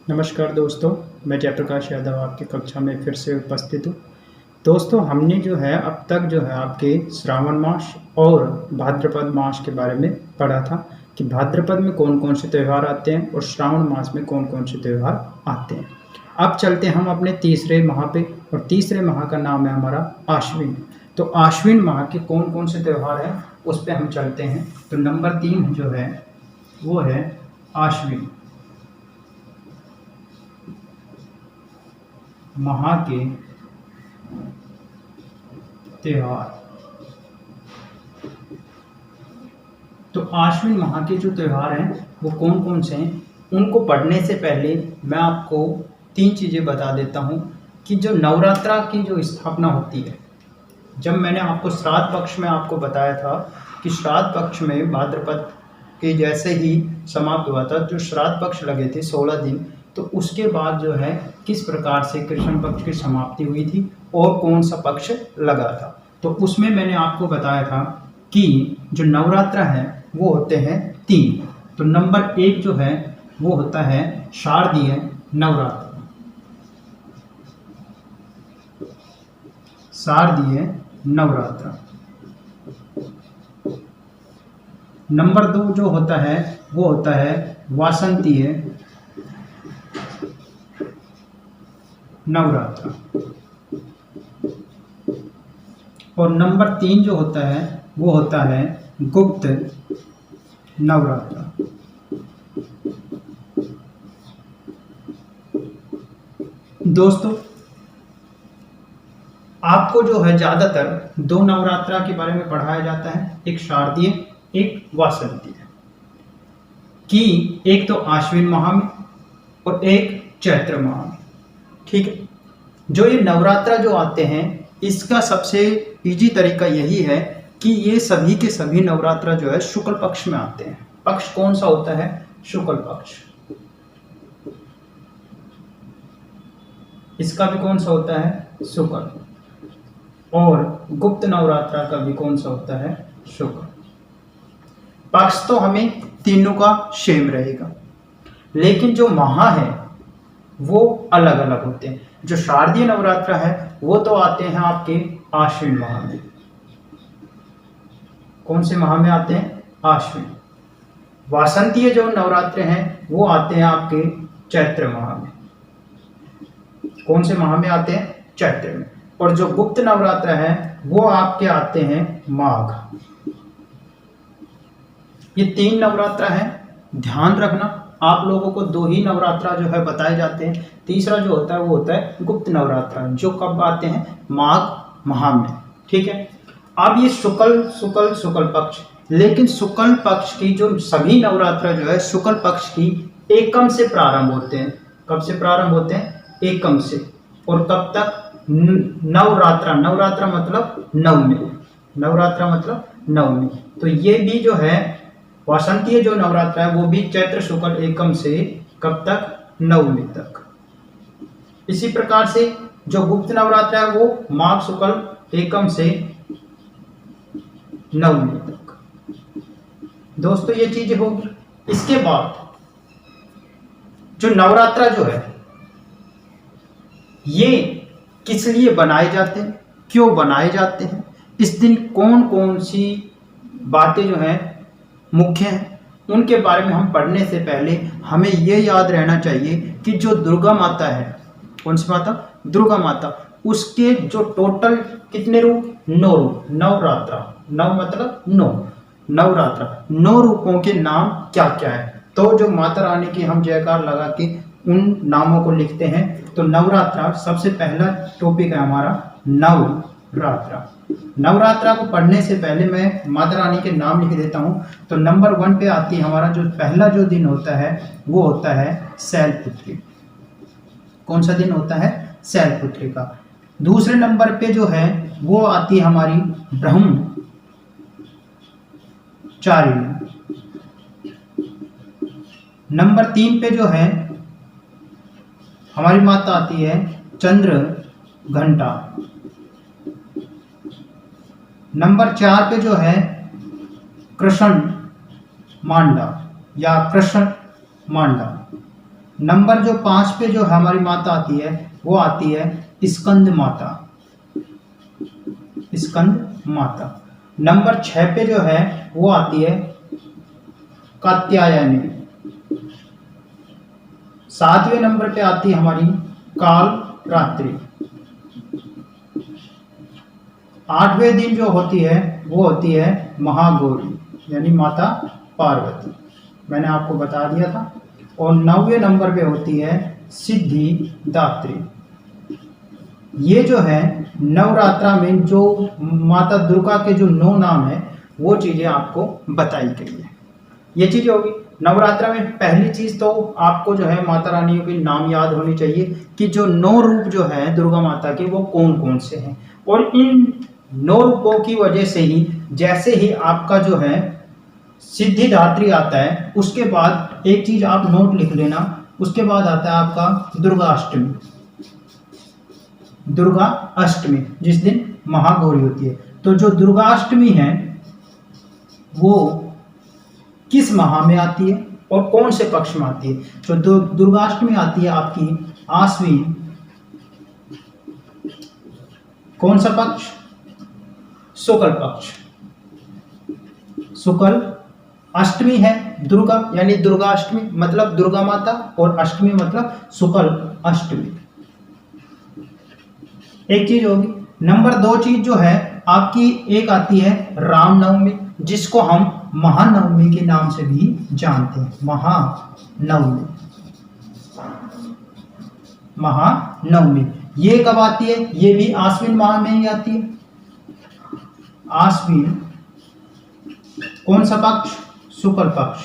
नमस्कार दोस्तों, मैं जयप्रकाश यादव आपकी कक्षा में फिर से उपस्थित हूँ। दोस्तों, हमने जो है अब तक जो है आपके श्रावण मास और भाद्रपद मास के बारे में पढ़ा था कि भाद्रपद में कौन-कौन से त्यौहार आते हैं और श्रावण मास में कौन-कौन से त्यौहार आते हैं। अब चलते हैं हम अपने तीसरे माह पे और तीसरे माह का नाम है हमारा आश्विन। तो आश्विन माह के कौन-कौन से त्यौहार हैं उस पे हम चलते हैं। तो नंबर 3 जो है वो है आश्विन माह के त्योहार। तो आश्विन माह के जो त्योहार हैं वो कौन कौन से हैं, उनको पढ़ने से पहले मैं आपको 3 चीज़ें बता देता हूँ कि जो नवरात्रा की जो स्थापना होती है, जब मैंने आपको श्राद्ध पक्ष में आपको बताया था कि श्राद्ध पक्ष में भाद्रपद के जैसे ही समाप्त हुआ था, जो श्राद्ध पक्ष लगे थे 16 दिन, तो उसके बाद जो है किस प्रकार से कृष्ण पक्ष की समाप्ति हुई थी और कौन सा पक्ष लगा था। तो उसमें मैंने आपको बताया था कि जो नवरात्र है वो होते हैं 3। तो नंबर 1 जो है वो होता है शारदीय नवरात्र। शारदीय नवरात्र। नंबर 2 जो होता है वो होता है वासंतीय नवरात्र। और नंबर 3 जो होता है वो होता है गुप्त नवरात्र। दोस्तों, आपको जो है ज़्यादातर 2 नवरात्रा के बारे में पढ़ाया जाता है, एक शारदीय एक वासंतीय, कि एक तो आश्विन माह में और एक चैत्र माह में। ठीक है, जो ये नवरात्रा जो आते हैं इसका सबसे इजी तरीका यही है कि ये सभी के सभी नवरात्रा जो है शुक्ल पक्ष में आते हैं। पक्ष कौन सा होता है? शुक्ल पक्ष। इसका भी कौन सा होता है? शुक्ल। और गुप्त नवरात्रा का भी कौन सा होता है? शुक्ल। पक्ष तो हमें तीनों का सेम रहेगा, लेकिन जो माह है वो अलग अलग होते हैं। जो शारदीय नवरात्र है वो तो आते हैं आपके आश्विन माह में। कौन से माह में आते हैं? आश्विन। वासंतीय जो नवरात्र हैं वो आते हैं आपके चैत्र माह में। कौन से माह में आते हैं? चैत्र में। और जो गुप्त नवरात्र है वो आपके आते हैं माघ। ये 3 नवरात्र हैं। ध्यान रखना, आप लोगों को 2 ही नवरात्रा जो है बताए जाते हैं। तीसरा जो होता है वो होता है गुप्त नवरात्रा, जो कब आते हैं? माघ माह में। ठीक है, अब ये शुक्ल पक्ष, लेकिन शुक्ल पक्ष की जो सभी नवरात्रा जो है शुक्ल पक्ष की एकम से प्रारंभ होते हैं। कब से प्रारंभ होते हैं? एकम से। और कब तक? नवरात्रा। नवरात्रा मतलब नवमी। नवरात्रा मतलब नवमी। तो ये भी जो है वासंतीय जो नवरात्रा है वो भी चैत्र शुक्ल एकम से कब तक? नवमी तक। इसी प्रकार से जो गुप्त नवरात्रा है वो माघ शुक्ल एकम से नवमी तक। दोस्तों, ये चीजें होगी। इसके बाद जो नवरात्रा जो है ये किस लिए बनाए जाते हैं, क्यों बनाए जाते हैं, इस दिन कौन कौन सी बातें जो हैं मुख्य हैं, उनके बारे में हम पढ़ने से पहले हमें ये याद रहना चाहिए कि जो दुर्गा माता है, कौन सी माता? दुर्गा माता, उसके जो टोटल कितने रूप? 9 रूप। नवरात्रा, नव मतलब 9, नवरात्रा 9 रूपों के नाम क्या क्या है। तो जो माता रानी की हम जयकार लगा के उन नामों को लिखते हैं। तो नवरात्रा सबसे पहला टॉपिक है हमारा नवरात्रा। नवरात्रा को पढ़ने से पहले मैं माता रानी के नाम लिख देता हूँ। तो नंबर 1 पे आती है हमारा जो पहला जो दिन होता है वो होता है शैलपुत्री। कौन सा दिन होता है? शैलपुत्री का। दूसरे नंबर पे जो है वो आती है हमारी ब्रह्मचारिणी। नंबर 3 पे जो है हमारी माता आती है चंद्र घंटा। नंबर 4 पे जो है कृष्ण मांडा या कृष्ण मांडा। नंबर जो 5 पे जो हमारी माता आती है वो आती है स्कंद माता, स्कंद माता। नंबर 6 पे जो है वो आती है कात्यायनी। 7वें नंबर पे आती है हमारी काल रात्रि। 8वें दिन जो होती है वो होती है महागौरी यानी माता पार्वती, मैंने आपको बता दिया था। और 9वें नंबर पे होती है सिद्धिदात्री। ये जो है नवरात्रा में जो माता दुर्गा के जो 9 नाम है वो चीज़ें आपको बताई गई है। ये चीज़ होगी नवरात्रा में। पहली चीज़ तो आपको जो है माता रानियों के नाम याद होने चाहिए कि जो 9 रूप जो है दुर्गा माता के वो कौन कौन से हैं। और इन 9 रूपों की वजह से ही जैसे ही आपका जो है सिद्धिदात्री आता है उसके बाद एक चीज़ आप नोट लिख लेना, उसके बाद आता है आपका दुर्गा अष्टमी। दुर्गा अष्टमी जिस दिन महागौरी होती है। तो जो दुर्गा अष्टमी है वो किस माह में आती है और कौन से पक्ष में आती है? तो दुर्गा अष्टमी आती है आपकी आश्विन, कौन सा पक्ष? शुक्ल पक्ष। शुक्ल अष्टमी है दुर्गा यानी दुर्गा अष्टमी मतलब दुर्गा माता, और अष्टमी मतलब शुक्ल अष्टमी। एक चीज होगी। नंबर 2 चीज जो है आपकी एक आती है रामनवमी, जिसको हम महानवमी के नाम से भी जानते हैं। महानवमी, महानवमी ये कब आती है? ये भी आश्विन माह में ही आती है। आश्विन कौन सा पक्ष? शुक्ल पक्ष।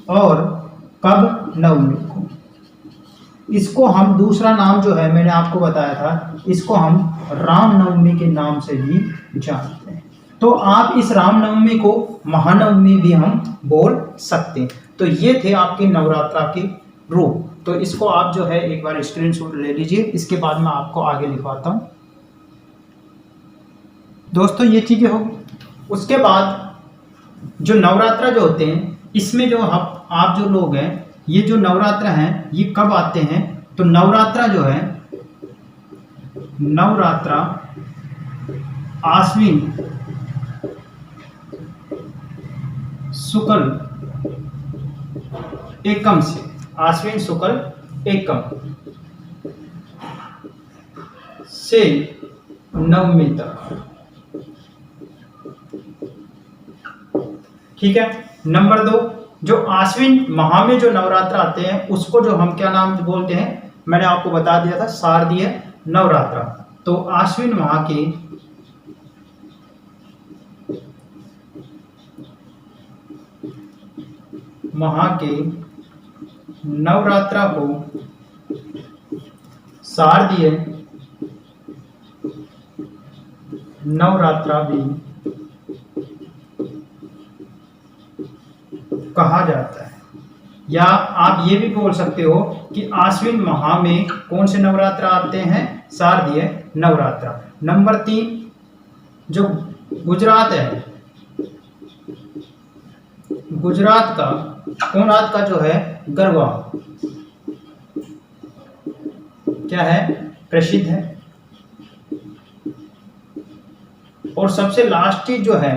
और कब? नवमी को। इसको हम दूसरा नाम जो है मैंने आपको बताया था, इसको हम रामनवमी के नाम से भी जानते हैं। तो आप इस रामनवमी को महानवमी भी हम बोल सकते हैं। तो ये थे आपके नवरात्रा के रूप। तो इसको आप जो है एक बार स्क्रीनशॉट ले लीजिए, इसके बाद मैं आपको आगे लिखवाता हूँ। दोस्तों ये चीज़ें होगी। उसके बाद जो नवरात्रा जो होते हैं इसमें जो आप जो लोग हैं ये जो नवरात्रा हैं ये कब आते हैं? तो नवरात्रा जो है नवरात्रा आश्विन शुक्ल एकम से, आश्विन शुक्ल एकम से नवमी तक। ठीक है। नंबर 2 जो आश्विन माह में जो नवरात्र आते हैं उसको जो हम क्या नाम बोलते हैं मैंने आपको बता दिया था, शारदीय नवरात्रा। तो आश्विन माह के नवरात्रा को शारदीय नवरात्रा भी कहा जाता है। या आप ये भी बोल सकते हो कि आश्विन माह में कौन से नवरात्र आते हैं? शारदीय नवरात्रा। नंबर 3 जो गुजरात है, गुजरात का जो है गरबा क्या है? प्रसिद्ध है। और सबसे लास्ट चीज जो है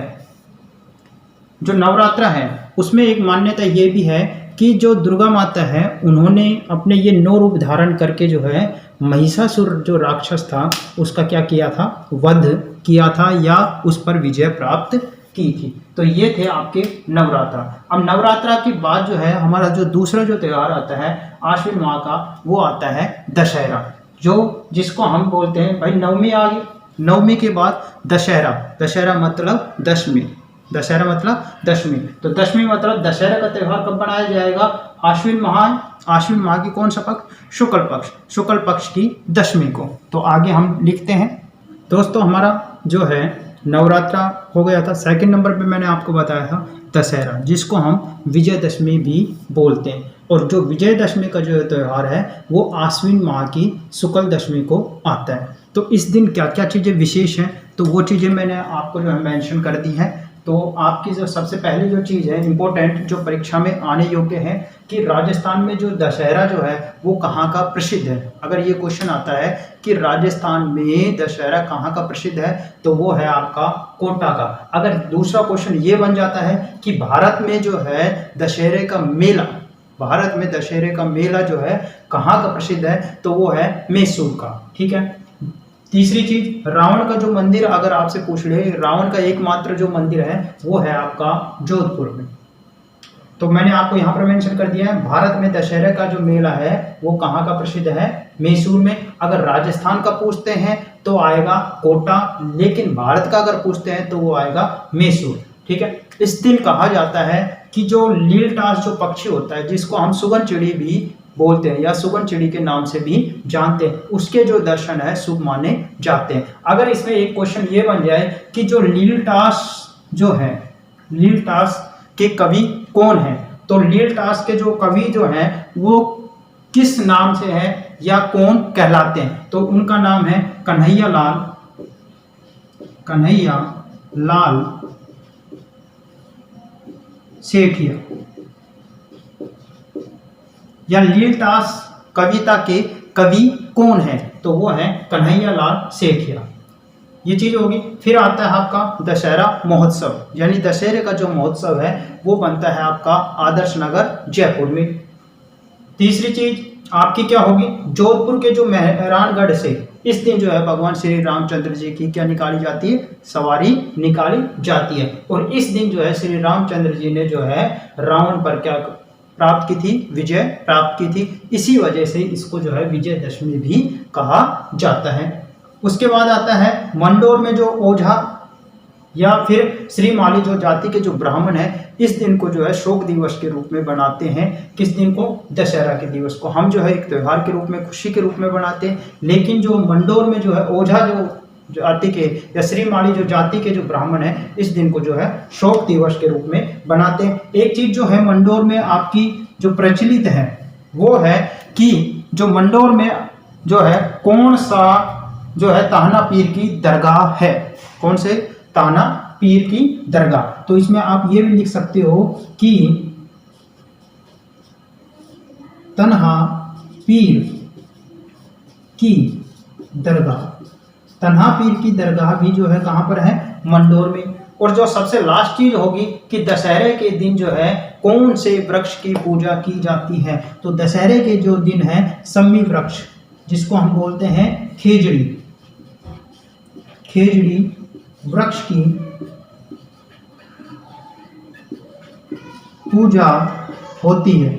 जो नवरात्रा है उसमें एक मान्यता ये भी है कि जो दुर्गा माता है उन्होंने अपने ये 9 रूप धारण करके जो है महिषासुर जो राक्षस था उसका क्या किया था? वध किया था या उस पर विजय प्राप्त की थी। तो ये थे आपके नवरात्रा। अब नवरात्रा के बाद जो है हमारा जो दूसरा जो त्यौहार आता है आश्विन माह का, वो आता है दशहरा, जो जिसको हम बोलते हैं भाई नवमी आ गई, नवमी के बाद दशहरा। दशहरा मतलब दशमी, दशहरा मतलब दशमी। तो दशमी मतलब दशहरा का त्यौहार कब मनाया जाएगा? आश्विन माह, आश्विन माह की कौन सा पक्ष? शुक्ल पक्ष, शुक्ल पक्ष की दशमी को। तो आगे हम लिखते हैं। दोस्तों हमारा जो है नवरात्रा हो गया था। सेकंड नंबर पे मैंने आपको बताया था दशहरा, जिसको हम विजयदशमी भी बोलते हैं। और जो विजयदशमी का जो त्यौहार है वो आश्विन माह की शुक्ल दशमी को आता है। तो इस दिन क्या क्या चीज़ें विशेष हैं तो वो चीज़ें मैंने आपको जो है मेंशन कर दी हैं। तो आपकी जो सबसे पहली जो चीज़ है इम्पोर्टेंट, जो परीक्षा में आने योग्य है, कि राजस्थान में जो दशहरा जो है वो कहाँ का प्रसिद्ध है। अगर ये क्वेश्चन आता है कि राजस्थान में दशहरा कहाँ का प्रसिद्ध है, तो वो है आपका कोटा का। अगर दूसरा क्वेश्चन ये बन जाता है कि भारत में जो है दशहरे का मेला, भारत में दशहरे का मेला जो है कहाँ का प्रसिद्ध है, तो वो है मैसूर का। ठीक है। तीसरी चीज, रावण का जो मंदिर अगर आपसे पूछ ले, रावण का एकमात्र जो मंदिर है वो है आपका जोधपुर में। तो मैंने आपको यहाँ पर मेंशन कर दिया है, भारत में दशहरे का जो मेला है वो कहाँ का प्रसिद्ध है, मैसूर में। अगर राजस्थान का पूछते हैं तो आएगा कोटा, लेकिन भारत का अगर पूछते हैं तो वो आएगा मैसूर। ठीक है। इस दिन कहा जाता है कि जो लीलटास जो पक्षी होता है, जिसको हम सुगन चिड़ी भी बोलते हैं या सुगन चिड़ी के नाम से भी जानते हैं, उसके जो दर्शन है शुभ माने जाते हैं। अगर इसमें एक क्वेश्चन ये बन जाए कि जो लीलटास जो है, लीलटास के कवि कौन है, तो लीलटास के जो कवि जो हैं वो किस नाम से है या कौन कहलाते हैं, तो उनका नाम है कन्हैया लाल सेठिया, या लीलटास कविता के कवि कौन है, तो वो है कन्हैया लाल सेठिया। ये चीज होगी। फिर आता है आपका दशहरा महोत्सव, यानी दशहरे का जो महोत्सव है वो बनता है आपका आदर्श नगर जयपुर में। तीसरी चीज आपकी क्या होगी, जोधपुर के जो मेहरानगढ़ से इस दिन जो है भगवान श्री रामचंद्र जी की क्या निकाली जाती है, सवारी निकाली जाती है। और इस दिन जो है श्री रामचंद्र जी ने जो है रावण पर क्या प्राप्त की थी, विजय प्राप्त की थी। इसी वजह से इसको जो है विजयदशमी भी कहा जाता है। उसके बाद आता है मंडोर में जो ओझा या फिर श्रीमाली जो जाति के जो ब्राह्मण है, इस दिन को जो है शोक दिवस के रूप में बनाते हैं। किस दिन को, दशहरा के दिवस को हम जो है एक त्योहार के रूप में, खुशी के रूप में बनाते हैं। लेकिन जो मंडोर में जो है ओझा जो जाति के या श्रीमाली जो जाति के जो ब्राह्मण है, इस दिन को जो है शोक दिवस के रूप में बनाते हैं। एक चीज जो है मंडोर में आपकी जो प्रचलित है वो है कि जो मंडोर में जो है कौन सा जो है ताना पीर की दरगाह है, कौन से ताना पीर की दरगाह। तो इसमें आप ये भी लिख सकते हो कि तन्हा पीर की दरगाह, तन्हा पीर की दरगाह भी जो है कहाँ पर है, मंडोर में। और जो सबसे लास्ट चीज होगी कि दशहरे के दिन जो है कौन से वृक्ष की पूजा की जाती है, तो दशहरे के जो दिन है सम्मी वृक्ष, जिसको हम बोलते हैं खेजड़ी वृक्ष की पूजा होती है।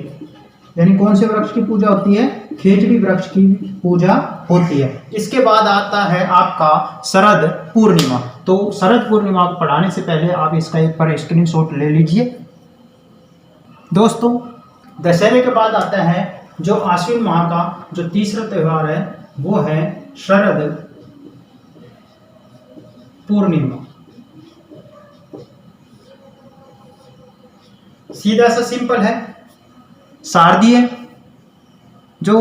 यानी कौन से वृक्ष की पूजा होती है, खेजड़ी वृक्ष की पूजा होती है। इसके बाद आता है आपका शरद पूर्णिमा। तो शरद पूर्णिमा को पढ़ाने से पहले आप इसका एक बार स्क्रीनशॉट ले लीजिए। दोस्तों, दशहरे के बाद आता है जो आश्विन माह का जो तीसरा त्योहार है वो है शरद पूर्णिमा। सीधा सा सिंपल है, शारदीय जो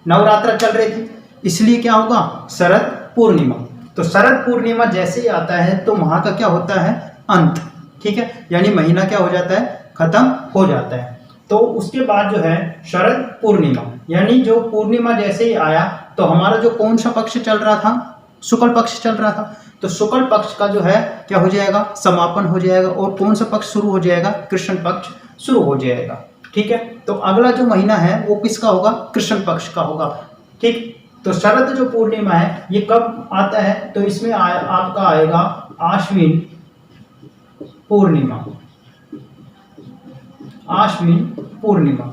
नवरात्र चल रही थी, इसलिए क्या होगा, शरद पूर्णिमा। तो शरद पूर्णिमा जैसे ही आता है तो वहां का क्या होता है, अंत। ठीक है, यानी महीना क्या हो जाता है, खत्म हो जाता है। तो उसके बाद जो है शरद पूर्णिमा, यानी जो पूर्णिमा जैसे ही आया तो हमारा जो कौन सा पक्ष चल रहा था, शुक्ल पक्ष चल रहा था, तो शुक्ल पक्ष का जो है क्या हो जाएगा, समापन हो जाएगा। और कौन सा पक्ष शुरू हो जाएगा, कृष्ण पक्ष शुरू हो जाएगा। ठीक है, तो अगला जो महीना है वो किसका होगा, कृष्ण पक्ष का होगा। ठीक, तो शरद जो पूर्णिमा है ये कब आता है, तो इसमें आपका आएगा आश्विन पूर्णिमा। आश्विन पूर्णिमा।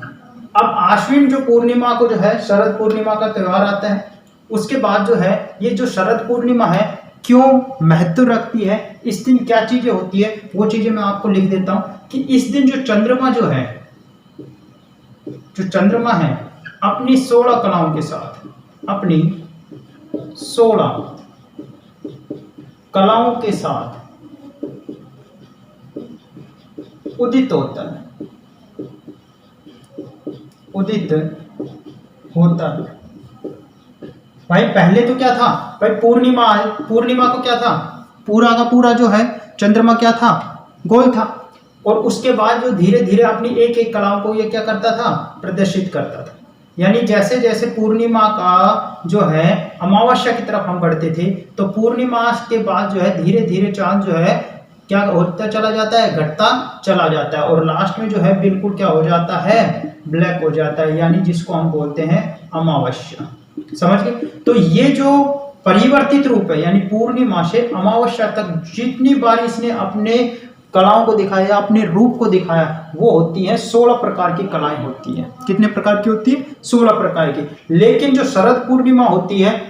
अब आश्विन जो पूर्णिमा को जो है शरद पूर्णिमा का त्योहार आता है। उसके बाद जो है ये जो शरद पूर्णिमा है क्यों महत्व रखती है, इस दिन क्या चीजें होती है, वो चीजें मैं आपको लिख देता हूं कि इस दिन जो चंद्रमा जो है, जो चंद्रमा है अपनी 16 कलाओं के साथ, अपनी 16 कलाओं के साथ उदित होता है, उदित होता है। भाई पहले तो क्या था भाई, पूर्णिमा है, पूर्णिमा को क्या था, पूरा का पूरा जो है चंद्रमा क्या था, गोल था। और उसके बाद जो धीरे धीरे अपनी एक एक कलाओं को ये क्या करता था, प्रदर्शित करता था। यानी जैसे जैसे पूर्णिमा का जो है अमावस्या की तरफ हम बढ़ते थे, तो पूर्णिमा के बाद जो है धीरे धीरे चांद जो है क्या होता चला जाता है, घटता चला जाता है, और लास्ट में जो है बिल्कुल क्या हो जाता है, ब्लैक हो जाता है, यानी जिसको हम बोलते हैं अमावस्या। समझ गए? तो ये जो परिवर्तित रूप है, यानी पूर्णिमा से अमावस्या तक जितनी बार इसने अपने कलाओं को दिखाया, अपने रूप को दिखाया, वो होती है 16 प्रकार की कलाएं होती है। कितने प्रकार की होती है? 16 प्रकार की। लेकिन जो शरद पूर्णिमा होती है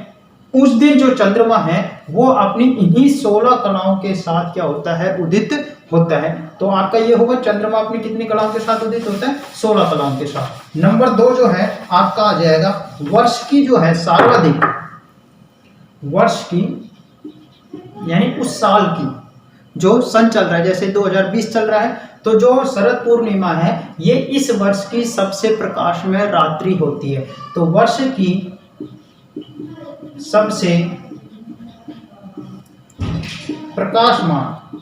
उस दिन जो चंद्रमा है वो अपनी इन्हीं 16 कलाओं के साथ क्या होता है, उदित होता है। तो आपका ये होगा चंद्रमा अपनी कितनी कलाओं के साथ उदित होता है, 16 कलाओं के साथ। नंबर 2 जो है आपका आ जाएगा वर्ष की जो है सर्वाधिक, वर्ष की यानी उस साल की जो सन चल रहा है, जैसे 2020 चल रहा है, तो जो शरद पूर्णिमा है ये इस वर्ष की सबसे प्रकाशमय रात्रि होती है। तो वर्ष की सबसे प्रकाशमान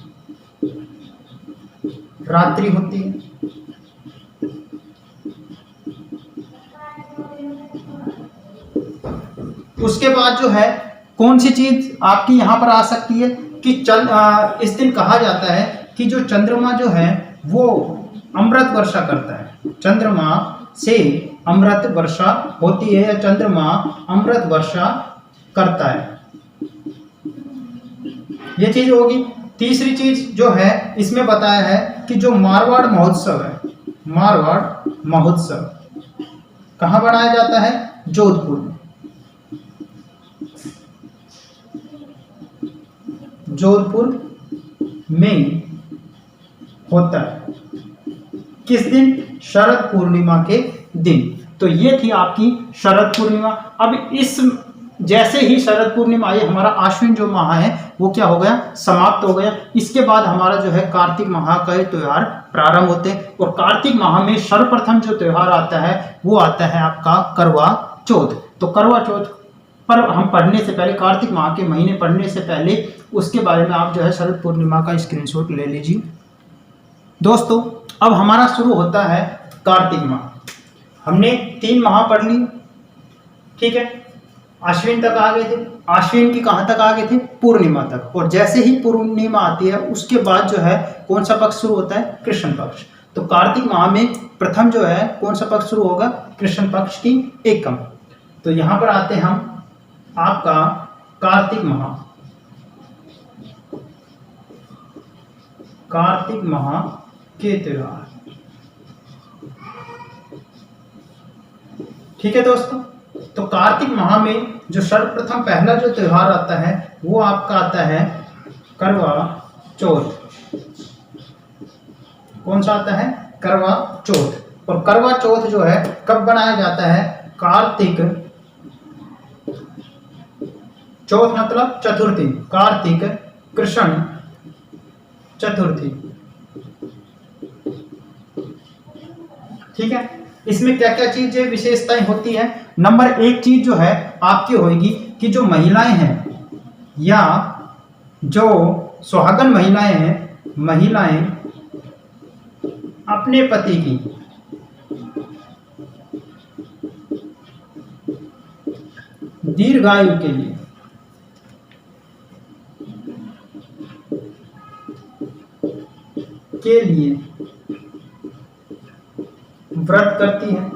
रात्रि होती है। उसके बाद जो है कौन सी चीज आपकी यहां पर आ सकती है कि इस दिन कहा जाता है कि जो चंद्रमा जो है वो अमृत वर्षा करता है। चंद्रमा से अमृत वर्षा होती है, या चंद्रमा अमृत वर्षा करता है, ये चीज होगी। तीसरी चीज जो है इसमें बताया है कि जो मारवाड़ महोत्सव है, मारवाड़ महोत्सव कहाँ बनाया जाता है, जोधपुर में। जोधपुर में होता है किस दिन, शरद पूर्णिमा के दिन। तो ये थी आपकी शरद पूर्णिमा। अब इस जैसे ही शरद पूर्णिमा आई, हमारा आश्विन जो माह है वो क्या हो गया, समाप्त हो गया। इसके बाद हमारा जो है कार्तिक माह का त्योहार प्रारंभ होते हैं, और कार्तिक माह में सर्वप्रथम जो त्योहार आता है वो आता है आपका करवा चौथ। तो करवा चौथ पर हम पढ़ने से पहले, कार्तिक माह के महीने पढ़ने से पहले, उसके बारे में आप जो है शरद पूर्णिमा का स्क्रीनशॉट ले लीजिए। दोस्तों अब हमारा शुरू होता है कार्तिक माह। हमने 3 माह पढ़ ली, ठीक है, आश्विन तक आ गए थे। आश्विन की कहाँ तक आ गए थे, पूर्णिमा तक। और जैसे ही पूर्णिमा आती है उसके बाद जो है कौन सा पक्ष शुरू होता है, कृष्ण पक्ष। तो कार्तिक माह में प्रथम जो है कौन सा पक्ष शुरू होगा, कृष्ण पक्ष की एकम। तो यहां पर आते हैं हम आपका कार्तिक माह। कार्तिक माह के त्योहार, ठीक है दोस्तों। तो कार्तिक माह में जो सर्वप्रथम पहला जो त्योहार आता है वो आपका आता है करवा चौथ। कौन सा आता है, करवा चौथ। और करवा चौथ जो है कब बनाया जाता है, कार्तिक चौथ मतलब चतुर्थी, कार्तिक कृष्ण चतुर्थी, ठीक है। इसमें क्या क्या चीजें विशेषताएं होती है। नंबर 1 चीज जो है आपकी होगी कि जो महिलाएं हैं या जो सुहागन महिलाएं हैं, महिलाएं अपने पति की दीर्घायु के लिए व्रत करती है।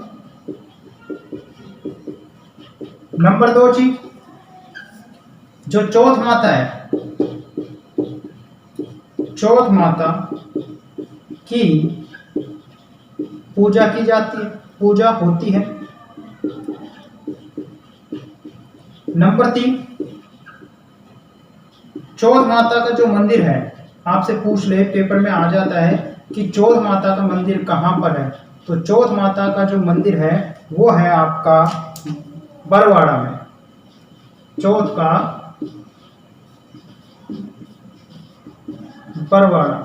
नंबर 2 चीज, जो चौथ माता है, चौथ माता की पूजा की जाती है, पूजा होती है। नंबर 3, चौथ माता का जो मंदिर है, आपसे पूछ ले पेपर में आ जाता है कि चौथ माता का मंदिर कहाँ पर है। तो चौथ माता का जो मंदिर है वो है आपका बरवाड़ा में। चौथ का बरवाड़ा,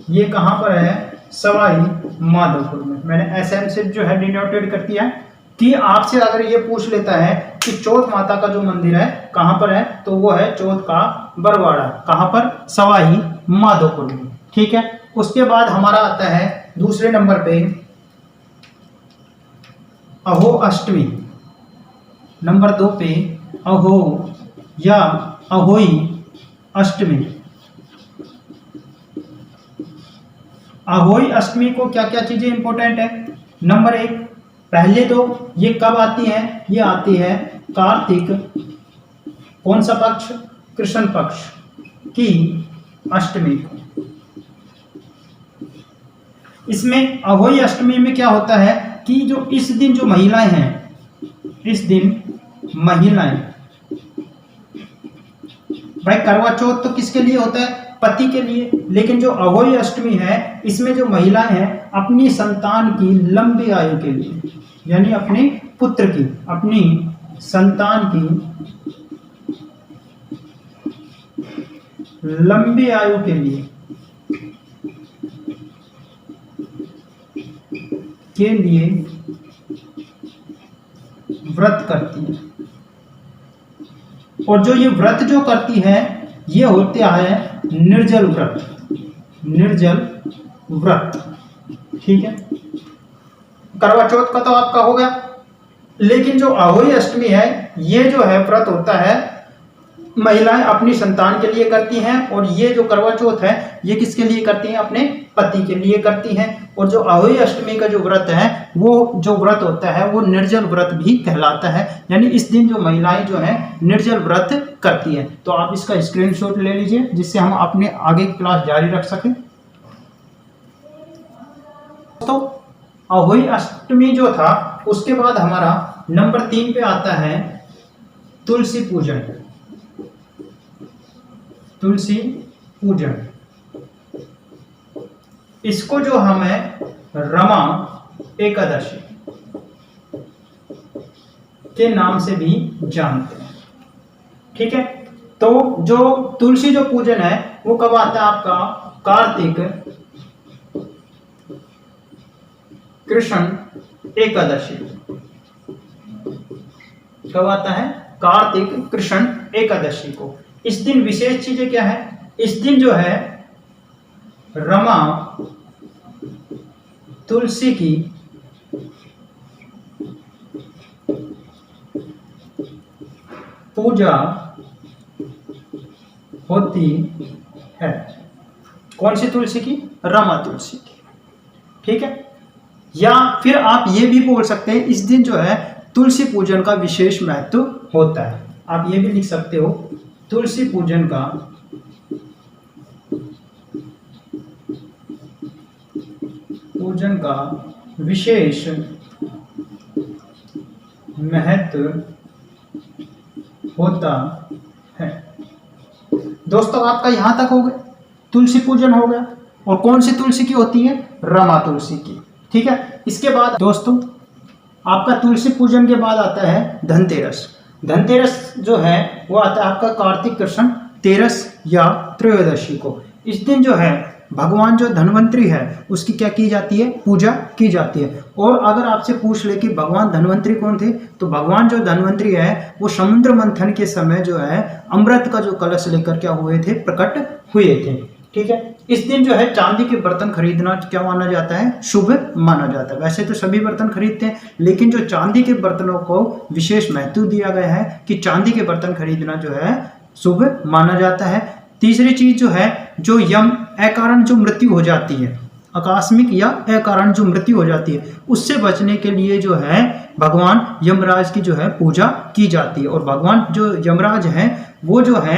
ये कहाँ पर है, सवाई माधोपुर में। मैंने SM से जो है डिनोटेड कर दिया है कि आपसे अगर ये पूछ लेता है कि चौथ माता का जो मंदिर है कहाँ पर है, तो वो है चौथ का बरवाड़ा। कहाँ पर, सवाई माधोपुर में, ठीक है। उसके बाद हमारा आता है दूसरे नंबर पे अहो अष्टमी, नंबर 2 पे अहो या अहोई अष्टमी। अहोई अष्टमी को क्या क्या चीजें इंपॉर्टेंट है? नंबर 1, पहले तो ये कब आती है? ये आती है कार्तिक कौन सा पक्ष? कृष्ण पक्ष की अष्टमी को। इसमें अहोई अष्टमी में क्या होता है कि जो इस दिन जो महिलाएं हैं, इस दिन महिलाएं, भाई करवा चौथ तो किसके लिए होता है? पति के लिए। लेकिन जो अहोई अष्टमी है इसमें जो महिलाएं हैं अपनी संतान की लंबी आयु के लिए, यानी अपने पुत्र की, अपनी संतान की लंबी आयु के लिए व्रत करती है। और जो ये व्रत जो करती है ये होते है निर्जल व्रत, निर्जल व्रत। ठीक है, करवा चौथ का तो आपका हो गया। लेकिन जो अहोई अष्टमी है ये जो है व्रत होता है महिलाएं अपनी संतान के लिए करती हैं, और ये जो करवा चौथ है ये किसके लिए करती हैं? अपने पति के लिए करती हैं। और जो अहोई अष्टमी का जो व्रत है वो जो व्रत होता है वो निर्जल व्रत भी कहलाता है, यानी इस दिन जो महिलाएं जो है निर्जल व्रत करती हैं। तो आप इसका स्क्रीनशॉट ले लीजिए जिससे हम अपने आगे की क्लास जारी रख सकें। तो अहोई अष्टमी जो था उसके बाद हमारा नंबर 3 पे आता है तुलसी पूजन। तुलसी पूजन, इसको जो हमें रमा एकादशी के नाम से भी जानते हैं। ठीक है, तो जो तुलसी जो पूजन है वो कब आता है आपका? कार्तिक कृष्ण एकादशी। कब आता है? कार्तिक कृष्ण एकादशी को। इस दिन विशेष चीजें क्या है? इस दिन जो है रमा तुलसी की पूजा होती है। कौन सी तुलसी की? रमा तुलसी की। ठीक है, या फिर आप ये भी बोल सकते हैं इस दिन जो है तुलसी पूजन का विशेष महत्व होता है। आप ये भी लिख सकते हो तुलसी पूजन का विशेष महत्व होता है। दोस्तों आपका यहां तक हो गया, तुलसी पूजन हो गया। और कौन सी तुलसी की होती है? रमा तुलसी की। ठीक है, इसके बाद दोस्तों आपका तुलसी पूजन के बाद आता है धनतेरस। धनतेरस जो है वो आता है आपका कार्तिक कृष्ण तेरस या त्रयोदशी को। इस दिन जो है भगवान जो धन्वंतरी है उसकी क्या की जाती है? पूजा की जाती है। और अगर आपसे पूछ ले कि भगवान धन्वंतरी कौन थे, तो भगवान जो धन्वंतरी है वो समुद्र मंथन के समय जो है अमृत का जो कलश लेकर क्या हुए थे? प्रकट हुए थे। ठीक है, इस दिन जो है चांदी के बर्तन खरीदना क्या माना जाता है? शुभ माना जाता है। वैसे तो सभी बर्तन खरीदते हैं, लेकिन जो चांदी के बर्तनों को विशेष महत्व दिया गया है कि चांदी के बर्तन खरीदना जो है शुभ माना जाता है। तीसरी चीज जो है, जो यम अकारण जो मृत्यु हो जाती है, आकस्मिक या अकारण जो मृत्यु हो जाती है, उससे बचने के लिए जो है भगवान यमराज की जो है पूजा की जाती है। और भगवान जो यमराज हैं वो जो है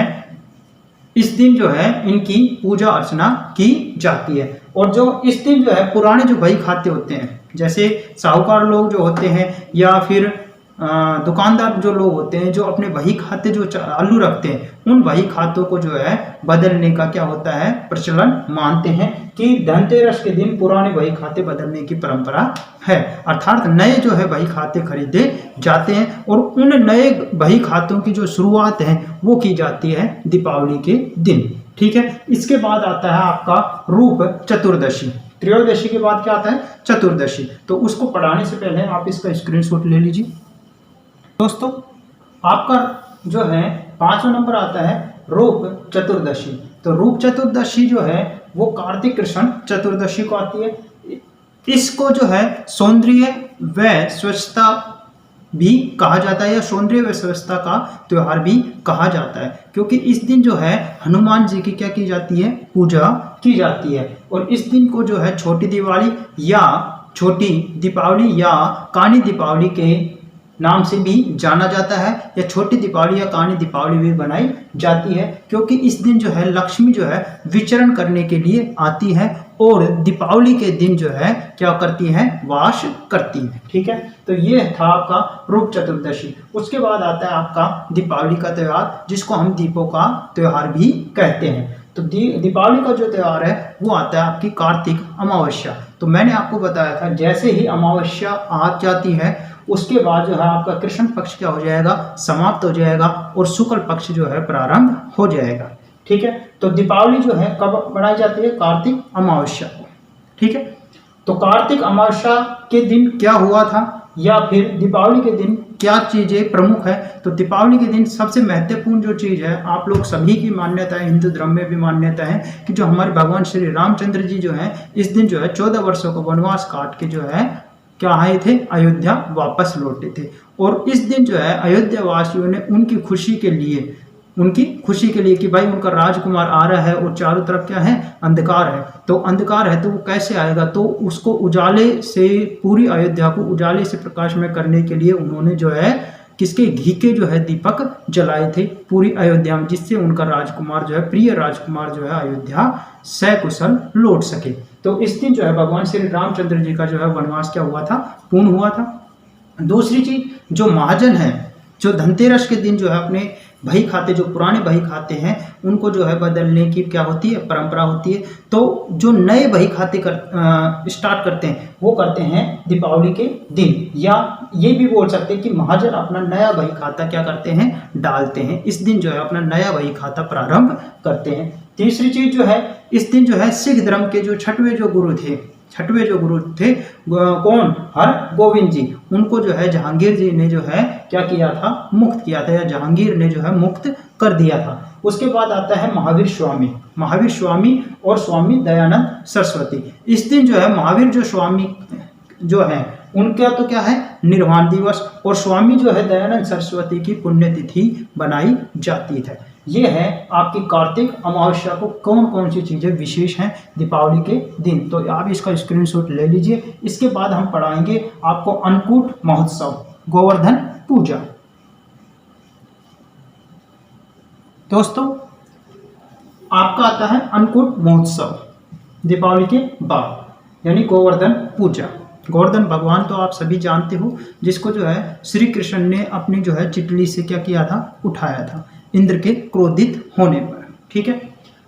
इस दिन जो है इनकी पूजा अर्चना की जाती है। और जो इस दिन जो है पुराने जो बही खाते होते हैं, जैसे साहूकार लोग जो होते हैं या फिर दुकानदार जो लोग होते हैं जो अपने बही खाते जो चालू रखते हैं, उन बही खातों को जो है बदलने का क्या होता है? प्रचलन मानते हैं कि धनतेरस के दिन पुराने बही खाते बदलने की परंपरा है। अर्थात नए जो है बही खाते खरीदे जाते हैं और उन नए बही खातों की जो शुरुआत है वो की जाती है दीपावली के दिन। ठीक है, इसके बाद आता है आपका रूप चतुर्दशी। त्रयोदशी के बाद क्या आता है? चतुर्दशी। तो उसको पढ़ाने से पहले आप इसका स्क्रीनशॉट ले लीजिए। दोस्तों आपका जो है 5वां नंबर आता है रूप चतुर्दशी। तो रूप चतुर्दशी जो है वो कार्तिक कृष्ण चतुर्दशी को आती है। इसको जो है सौंदर्य व स्वच्छता भी कहा जाता है या सौंदर्य व स्वच्छता का त्योहार भी कहा जाता है, क्योंकि इस दिन जो है हनुमान जी की क्या की जाती है, पूजा की जाती है। और इस दिन को जो है छोटी दिवाली या छोटी दीपावली या कानी दीपावली के नाम से भी जाना जाता है, या छोटी दीपावली या कानी दीपावली भी बनाई जाती है, क्योंकि इस दिन जो है लक्ष्मी जो है विचरण करने के लिए आती है और दीपावली के दिन जो है क्या करती है, वास करती है। ठीक है, तो ये था आपका रूप चतुर्दशी। उसके बाद आता है आपका दीपावली का त्यौहार, जिसको हम दीपों का त्यौहार भी कहते हैं। तो दीपावली का जो त्यौहार है वो आता है आपकी कार्तिक अमावस्या। तो मैंने आपको बताया था जैसे ही अमावस्या आ जाती है उसके बाद जो है आपका कृष्ण पक्ष क्या हो जाएगा, समाप्त हो जाएगा और शुक्ल पक्ष जो है प्रारंभ हो जाएगा। ठीक है, तो दीपावली जो है कब मनाई जाती है, कार्तिक अमावस्या को। ठीक है, तो कार्तिक अमावस्या के दिन क्या हुआ था या फिर दीपावली के दिन क्या चीजें प्रमुख है। तो दीपावली के दिन सबसे महत्वपूर्ण जो चीज है, आप लोग सभी की मान्यता है, हिंदू धर्म में भी मान्यता है कि जो हमारे भगवान श्री रामचंद्र जी जो है इस दिन जो है 14 वर्षों का वनवास काट के जो है क्या आए थे, अयोध्या वापस लौटे थे। और इस दिन जो है अयोध्या वासियों ने उनकी खुशी के लिए कि भाई उनका राजकुमार आ रहा है और चारों तरफ क्या है, अंधकार है। तो अंधकार है तो वो कैसे आएगा, तो उसको उजाले से, पूरी अयोध्या को उजाले से प्रकाशमय करने के लिए उन्होंने जो है किसके, घी के जो है दीपक जलाए थे पूरी अयोध्या में, जिससे उनका राजकुमार जो है, प्रिय राजकुमार जो है अयोध्या सकुशल लौट सके। तो इस दिन जो है भगवान श्री रामचंद्र जी का जो है वनवास क्या हुआ था, पूर्ण हुआ था। दूसरी चीज, जो महाजन है, जो धनतेरस के दिन जो है अपने बही खाते, जो पुराने बही खाते हैं उनको जो है बदलने की क्या होती है, परंपरा होती है। तो जो नए बही खाते स्टार्ट करते हैं वो करते हैं दीपावली के दिन, या ये भी बोल सकते हैं कि महाजन अपना नया बही खाता क्या करते हैं, डालते हैं। इस दिन जो है अपना नया बही खाता प्रारंभ करते हैं। तीसरी चीज जो है, इस दिन जो है सिख धर्म के जो छठवें जो गुरु थे कौन, हर गोविंद जी, उनको जो है जहांगीर जी ने जो है क्या किया था, मुक्त किया था, या जहांगीर ने जो है मुक्त कर दिया था। उसके बाद आता है महावीर स्वामी और स्वामी दयानंद सरस्वती। इस दिन जो है महावीर जो स्वामी जो है उनका तो क्या है, निर्वाण दिवस, और स्वामी जो है दयानंद सरस्वती की पुण्यतिथि बनाई जाती है। ये है आपकी कार्तिक अमावस्या को कौन कौन सी चीजें विशेष हैं दीपावली के दिन। तो आप इसका स्क्रीनशॉट ले लीजिए। इसके बाद हम पढ़ाएंगे आपको अन्नकूट महोत्सव, गोवर्धन पूजा। दोस्तों आपका आता है अन्नकूट महोत्सव दीपावली के बाद, यानी गोवर्धन पूजा। गोवर्धन भगवान तो आप सभी जानते हो, जिसको जो है श्री कृष्ण ने अपनी जो है चिटली से क्या किया था, उठाया था इंद्र के क्रोधित होने पर। ठीक है,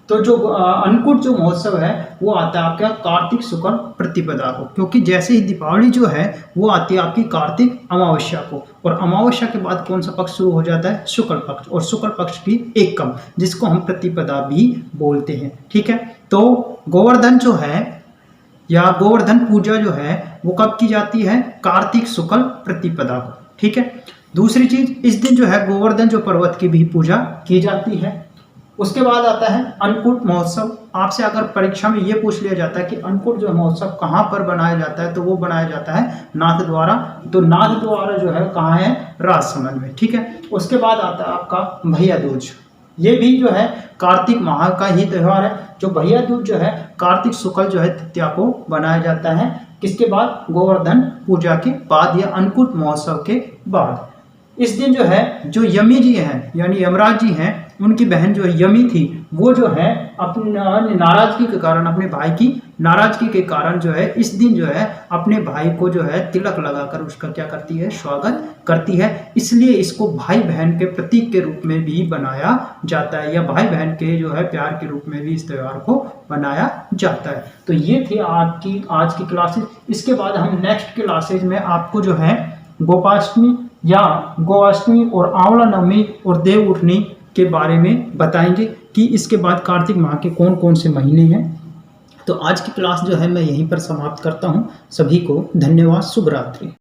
तो जो अन्नकूट जो महोत्सव है वो आता है आपका कार्तिक शुक्ल प्रतिपदा को, क्योंकि जैसे ही दीपावली जो है वो आती है आपकी कार्तिक अमावस्या को, और अमावस्या के बाद कौन सा पक्ष शुरू हो जाता है, शुक्ल पक्ष, और शुक्ल पक्ष की एकम, जिसको हम प्रतिपदा भी बोलते हैं। ठीक है, तो गोवर्धन जो है या गोवर्धन पूजा जो है वो कब की जाती है, कार्तिक शुक्ल प्रतिपदा को। ठीक है, दूसरी चीज, इस दिन जो है गोवर्धन जो पर्वत की भी पूजा की जाती है। उसके बाद आता है अन्नकूट महोत्सव। आपसे अगर परीक्षा में ये पूछ लिया जाता है कि अन्नकूट जो महोत्सव कहाँ पर बनाया जाता है, तो वो बनाया जाता है नाथ द्वारा। तो नाथ द्वारा जो है कहाँ है, राजसमंद में। ठीक है, उसके बाद आता है आपका भैया दूज। ये भी जो है कार्तिक माह का ही त्यौहार है। जो भैया दूज जो है कार्तिक शुक्ल जो है तृतीया को बनाया जाता है। किसके बाद, गोवर्धन पूजा के बाद या अन्नकूट महोत्सव के बाद। इस दिन जो है जो यमी जी हैं, यानी यमराज जी हैं, उनकी बहन जो यमी थी, वो जो है अपनी नाराजगी के कारण, अपने भाई की नाराजगी के कारण जो है इस दिन जो है अपने भाई को जो है तिलक लगाकर उसका क्या करती है, स्वागत करती है। इसलिए इसको भाई बहन के प्रतीक के रूप में भी बनाया जाता है, या भाई बहन के जो है प्यार के रूप में भी इस त्यौहार को बनाया जाता है। तो ये थी आज की क्लासेज। इसके बाद हम नेक्स्ट क्लासेज में आपको जो है गोपाष्टमी या गोअष्टमी और आंवला नवमी और देव उठनी के बारे में बताएंगे कि इसके बाद कार्तिक माह के कौन कौन से महीने हैं। तो आज की क्लास जो है मैं यहीं पर समाप्त करता हूं। सभी को धन्यवाद, शुभ रात्रि।